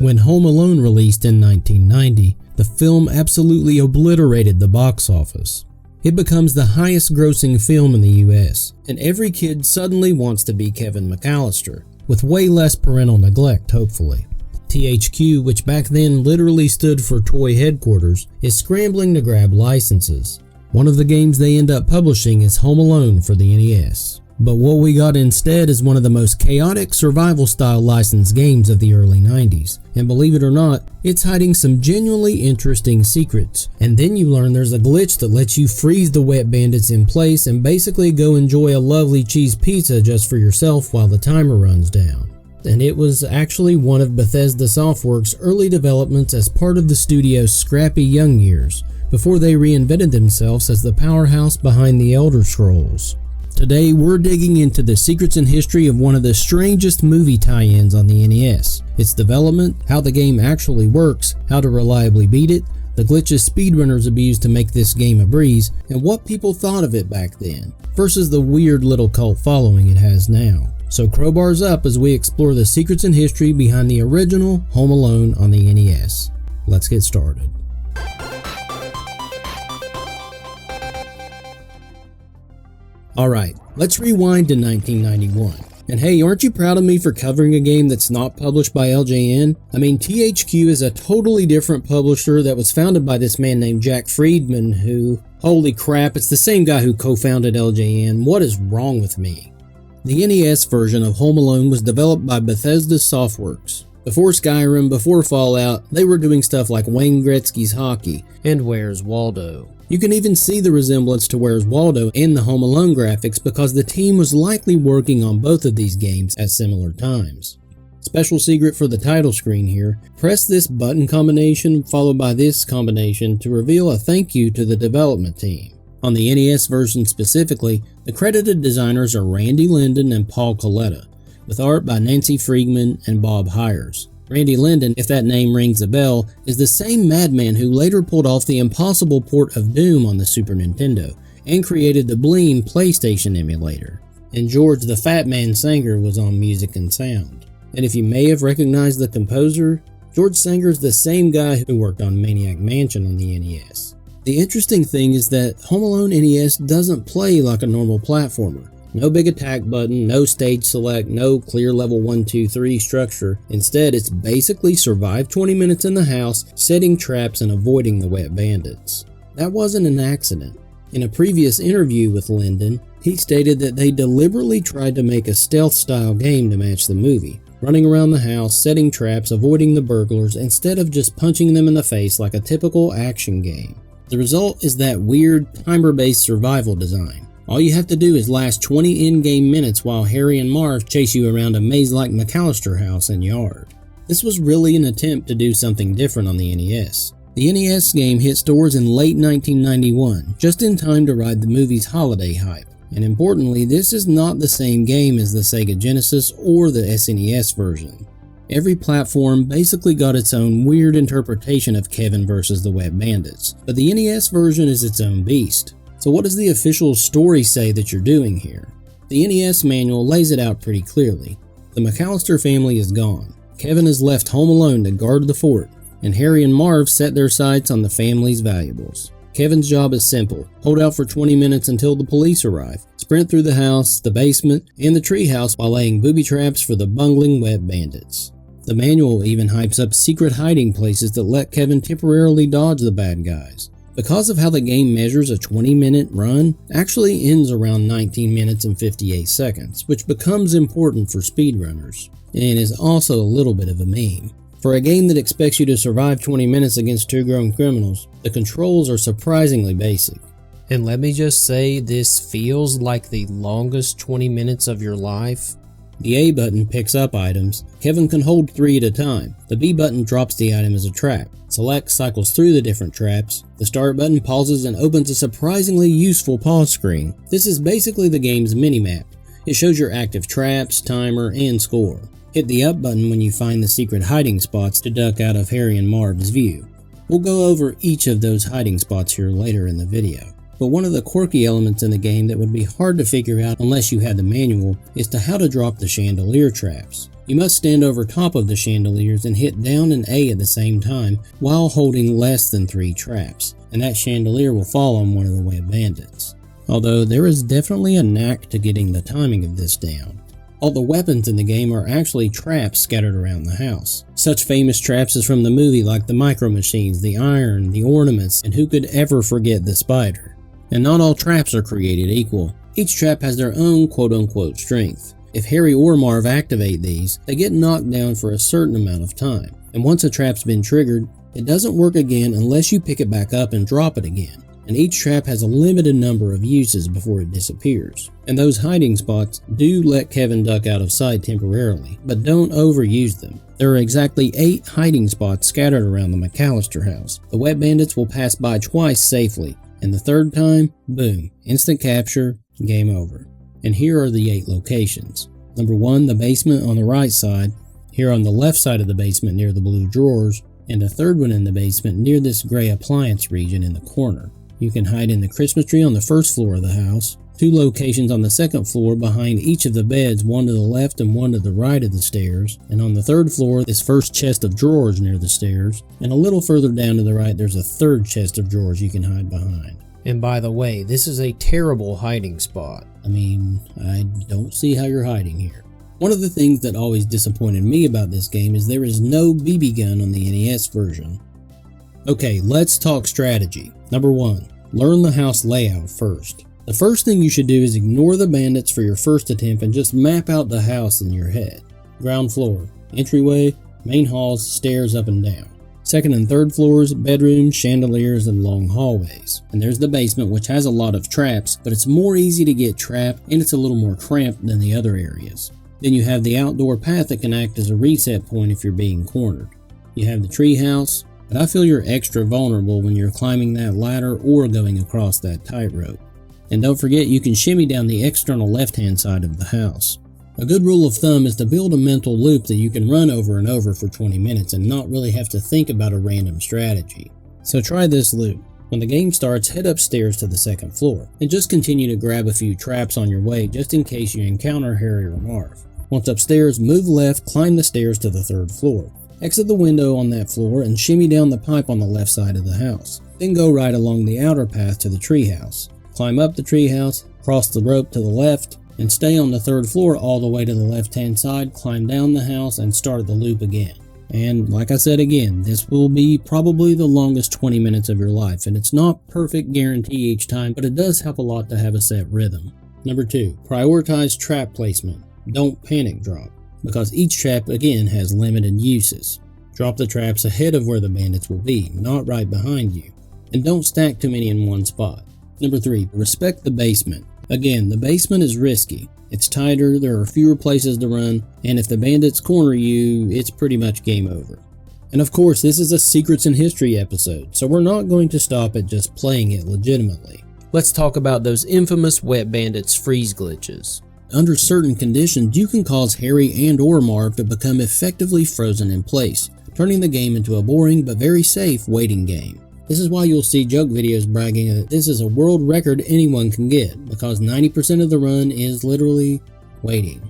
When Home Alone released in 1990, the film absolutely obliterated the box office. It becomes the highest grossing film in the US, and every kid suddenly wants to be Kevin McCallister, with way less parental neglect, hopefully. THQ, which back then literally stood for Toy Headquarters, is scrambling to grab licenses. One of the games they end up publishing is Home Alone for the NES. But what we got instead is one of the most chaotic survival-style licensed games of the early 90s, and believe it or not, it's hiding some genuinely interesting secrets. And then you learn there's a glitch that lets you freeze the Wet Bandits in place and basically go enjoy a lovely cheese pizza just for yourself while the timer runs down. And it was actually one of Bethesda Softworks' early developments as part of the studio's scrappy young years, before they reinvented themselves as the powerhouse behind the Elder Scrolls. Today, we're digging into the secrets and history of one of the strangest movie tie-ins on the NES, its development, how the game actually works, how to reliably beat it, the glitches speedrunners abused to make this game a breeze, and what people thought of it back then, versus the weird little cult following it has now. So crowbars up as we explore the secrets and history behind the original Home Alone on the NES. Let's get started. Alright, let's rewind to 1991. And hey, aren't you proud of me for covering a game that's not published by LJN? I mean, THQ is a totally different publisher that was founded by this man named Jack Friedman who, holy crap, it's the same guy who co-founded LJN. What is wrong with me? The NES version of Home Alone was developed by Bethesda Softworks. Before Skyrim, before Fallout, they were doing stuff like Wayne Gretzky's Hockey and Where's Waldo. You can even see the resemblance to Where's Waldo in the Home Alone graphics because the team was likely working on both of these games at similar times. Special secret for the title screen here, press this button combination followed by this combination to reveal a thank you to the development team. On the NES version specifically, the credited designers are Randy Linden and Paul Coletta, with art by Nancy Friedman and Bob Hires. Randy Linden, if that name rings a bell, is the same madman who later pulled off the impossible port of Doom on the Super Nintendo and created the Bleem PlayStation emulator. And George the Fat Man Sanger was on music and sound. And if you may have recognized the composer, George Sanger's the same guy who worked on Maniac Mansion on the NES. The interesting thing is that Home Alone NES doesn't play like a normal platformer. No big attack button, no stage select, no clear level 1, 2, 3 structure. Instead, it's basically survive 20 minutes in the house, setting traps and avoiding the Wet Bandits. That wasn't an accident. In a previous interview with Linden, he stated that they deliberately tried to make a stealth-style game to match the movie, running around the house, setting traps, avoiding the burglars, instead of just punching them in the face like a typical action game. The result is that weird, timer-based survival design. All you have to do is last 20 in-game minutes while Harry and Marv chase you around a maze-like McCallister house and yard. This was really an attempt to do something different on the NES. The NES game hit stores in late 1991, just in time to ride the movie's holiday hype. And importantly, this is not the same game as the Sega Genesis or the SNES version. Every platform basically got its own weird interpretation of Kevin versus the Wet Bandits, but the NES version is its own beast. So what does the official story say that you're doing here? The NES manual lays it out pretty clearly. The McCallister family is gone. Kevin is left home alone to guard the fort, and Harry and Marv set their sights on the family's valuables. Kevin's job is simple. Hold out for 20 minutes until the police arrive. Sprint through the house, the basement, and the treehouse while laying booby traps for the bungling Wet Bandits. The manual even hypes up secret hiding places that let Kevin temporarily dodge the bad guys. Because of how the game measures a 20-minute run, actually ends around 19 minutes and 58 seconds, which becomes important for speedrunners, and is also a little bit of a meme. For a game that expects you to survive 20 minutes against two grown criminals, the controls are surprisingly basic. And let me just say, this feels like the longest 20 minutes of your life. The A button picks up items. Kevin can hold 3 at a time. The B button drops the item as a trap. Select cycles through the different traps. The start button pauses and opens a surprisingly useful pause screen. This is basically the game's minimap. It shows your active traps, timer, and score. Hit the up button when you find the secret hiding spots to duck out of Harry and Marv's view. We'll go over each of those hiding spots here later in the video. But one of the quirky elements in the game that would be hard to figure out unless you had the manual is to how to drop the chandelier traps. You must stand over top of the chandeliers and hit down and A at the same time while holding less than 3 traps, and that chandelier will fall on one of the Wet Bandits. Although there is definitely a knack to getting the timing of this down. All the weapons in the game are actually traps scattered around the house. Such famous traps as from the movie like the micro machines, the iron, the ornaments, and who could ever forget the spider. And not all traps are created equal. Each trap has their own quote-unquote strength. If Harry or Marv activate these, they get knocked down for a certain amount of time. And once a trap's been triggered, it doesn't work again unless you pick it back up and drop it again. And each trap has a limited number of uses before it disappears. And those hiding spots do let Kevin duck out of sight temporarily, but don't overuse them. There are exactly 8 hiding spots scattered around the McCallister house. The Wet Bandits will pass by twice safely, and the third time, boom, instant capture, game over. And here are the 8 locations. Number 1, the basement on the right side, here on the left side of the basement near the blue drawers, and a third one in the basement near this gray appliance region in the corner. You can hide in the Christmas tree on the first floor of the house, 2 locations on the second floor behind each of the beds, one to the left and one to the right of the stairs, and on the third floor this first chest of drawers near the stairs, and a little further down to the right there's a third chest of drawers you can hide behind. And by the way, this is a terrible hiding spot. I mean, I don't see how you're hiding here. One of the things that always disappointed me about this game is there is no BB gun on the NES version. Okay, let's talk strategy. Number 1, learn the house layout first. The first thing you should do is ignore the bandits for your first attempt and just map out the house in your head. Ground floor, entryway, main halls, stairs up and down. Second and third floors, bedrooms, chandeliers, and long hallways. And there's the basement, which has a lot of traps, but it's more easy to get trapped and it's a little more cramped than the other areas. Then you have the outdoor path that can act as a reset point if you're being cornered. You have the treehouse, but I feel you're extra vulnerable when you're climbing that ladder or going across that tightrope. And don't forget you can shimmy down the external left-hand side of the house. A good rule of thumb is to build a mental loop that you can run over and over for 20 minutes and not really have to think about a random strategy. So try this loop. When the game starts, head upstairs to the second floor, and just continue to grab a few traps on your way just in case you encounter Harry or Marv. Once upstairs, move left, climb the stairs to the third floor. Exit the window on that floor and shimmy down the pipe on the left side of the house. Then go right along the outer path to the treehouse. Climb up the treehouse, cross the rope to the left, and stay on the third floor all the way to the left-hand side, climb down the house, and start the loop again. And like I said again, this will be probably the longest 20 minutes of your life, and it's not perfect guarantee each time, but it does help a lot to have a set rhythm. Number 2, prioritize trap placement. Don't panic drop, because each trap again has limited uses. Drop the traps ahead of where the bandits will be, not right behind you. And don't stack too many in one spot. Number 3, respect the basement. Again, the basement is risky. It's tighter, there are fewer places to run, and if the bandits corner you, it's pretty much game over. And of course, this is a Secrets in History episode, so we're not going to stop at just playing it legitimately. Let's talk about those infamous Wet Bandits freeze glitches. Under certain conditions, you can cause Harry and or Marv to become effectively frozen in place, turning the game into a boring but very safe waiting game. This is why you'll see joke videos bragging that this is a world record anyone can get, because 90% of the run is literally waiting.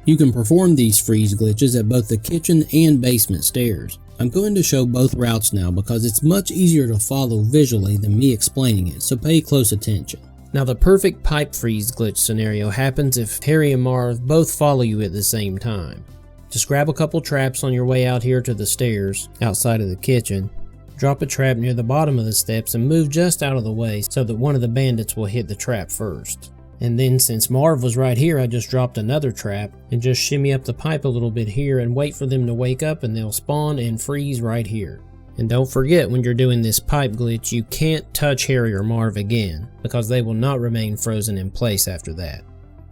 You can perform these freeze glitches at both the kitchen and basement stairs. I'm going to show both routes now because it's much easier to follow visually than me explaining it, so pay close attention. Now the perfect pipe freeze glitch scenario happens if Harry and Marv both follow you at the same time. Just grab a couple traps on your way out here to the stairs outside of the kitchen. Drop a trap near the bottom of the steps and move just out of the way so that one of the bandits will hit the trap first. And then since Marv was right here, I just dropped another trap and just shimmy up the pipe a little bit here and wait for them to wake up and they'll spawn and freeze right here. And don't forget, when you're doing this pipe glitch, you can't touch Harry or Marv again because they will not remain frozen in place after that.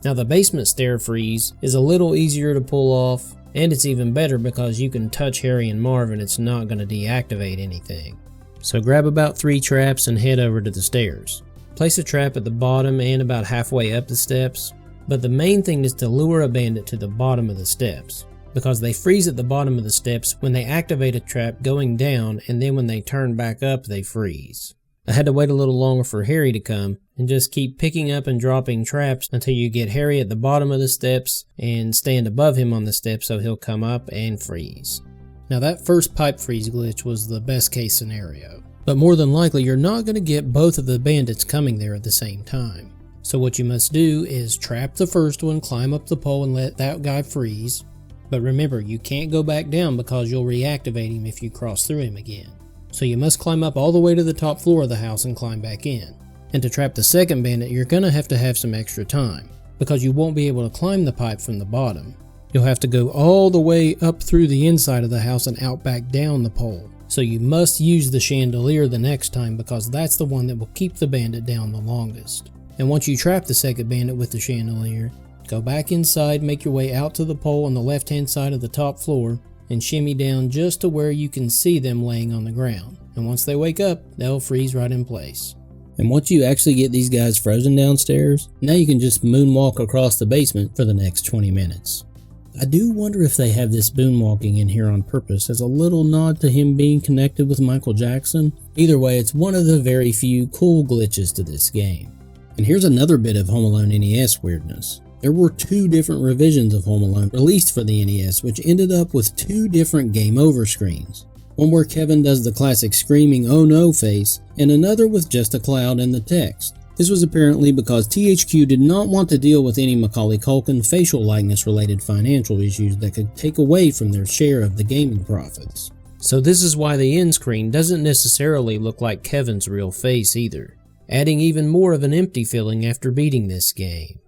Now the basement stair freeze is a little easier to pull off, and it's even better because you can touch Harry and Marv and it's not going to deactivate anything. So grab about 3 traps and head over to the stairs. Place a trap at the bottom and about halfway up the steps, but the main thing is to lure a bandit to the bottom of the steps, because they freeze at the bottom of the steps when they activate a trap going down, and then when they turn back up they freeze. I had to wait a little longer for Harry to come, and just keep picking up and dropping traps until you get Harry at the bottom of the steps and stand above him on the steps so he'll come up and freeze. Now that first pipe freeze glitch was the best case scenario, but more than likely you're not going to get both of the bandits coming there at the same time. So what you must do is trap the first one, climb up the pole and let that guy freeze. But remember, you can't go back down because you'll reactivate him if you cross through him again. So you must climb up all the way to the top floor of the house and climb back in. And to trap the second bandit, you're going to have some extra time, because you won't be able to climb the pipe from the bottom. You'll have to go all the way up through the inside of the house and out back down the pole. So you must use the chandelier the next time, because that's the one that will keep the bandit down the longest. And once you trap the second bandit with the chandelier, go back inside, make your way out to the pole on the left hand side of the top floor, and shimmy down just to where you can see them laying on the ground. And once they wake up, they'll freeze right in place. And once you actually get these guys frozen downstairs, now you can just moonwalk across the basement for the next 20 minutes. I do wonder if they have this moonwalking in here on purpose as a little nod to him being connected with Michael Jackson. Either way, it's one of the very few cool glitches to this game. And here's another bit of Home Alone NES weirdness. There were 2 different revisions of Home Alone released for the NES, which ended up with 2 different game over screens. One where Kevin does the classic screaming "oh no" face, and another with just a cloud and the text. This was apparently because THQ did not want to deal with any Macaulay Culkin facial likeness related financial issues that could take away from their share of the gaming profits. So this is why the end screen doesn't necessarily look like Kevin's real face either, adding even more of an empty feeling after beating this game.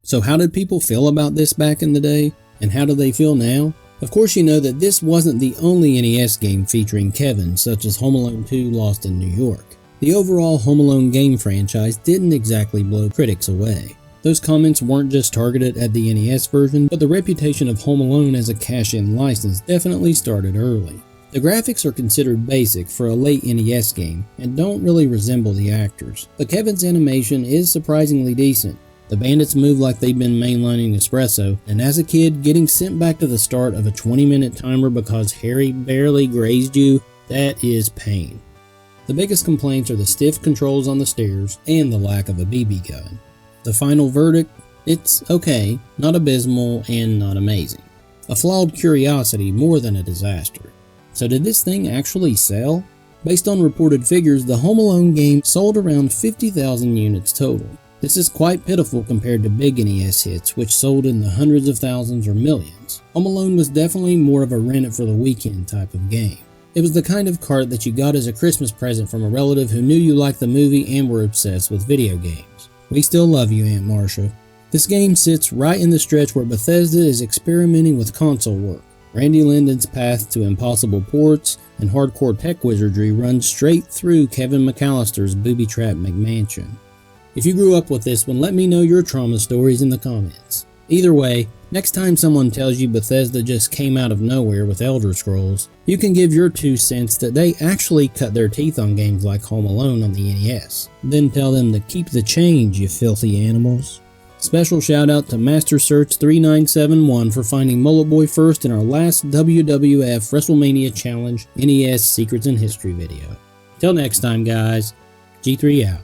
So how did people feel about this back in the day, and how do they feel now? Of course you know that this wasn't the only NES game featuring Kevin, such as Home Alone 2 Lost in New York. The overall Home Alone game franchise didn't exactly blow critics away. Those comments weren't just targeted at the NES version, but the reputation of Home Alone as a cash-in license definitely started early. The graphics are considered basic for a late NES game, and don't really resemble the actors, but Kevin's animation is surprisingly decent. The bandits move like they've been mainlining espresso, and as a kid, getting sent back to the start of a 20-minute timer because Harry barely grazed you, that is pain. The biggest complaints are the stiff controls on the stairs and the lack of a BB gun. The final verdict? It's okay, not abysmal, and not amazing. A flawed curiosity more than a disaster. So did this thing actually sell? Based on reported figures, the Home Alone game sold around 50,000 units total. This is quite pitiful compared to big NES hits, which sold in the hundreds of thousands or millions. Home Alone was definitely more of a rent-it-for-the-weekend type of game. It was the kind of cart that you got as a Christmas present from a relative who knew you liked the movie and were obsessed with video games. We still love you, Aunt Marcia. This game sits right in the stretch where Bethesda is experimenting with console work. Randy Linden's path to impossible ports and hardcore tech wizardry runs straight through Kevin McCallister's booby-trapped McMansion. If you grew up with this one, let me know your trauma stories in the comments. Either way, next time someone tells you Bethesda just came out of nowhere with Elder Scrolls, you can give your 2 cents that they actually cut their teeth on games like Home Alone on the NES. Then tell them to keep the change, you filthy animals. Special shout out to MasterSearch3971 for finding Mullet Boy first in our last WWF WrestleMania Challenge NES Secrets in History video. Till next time guys, G3 out.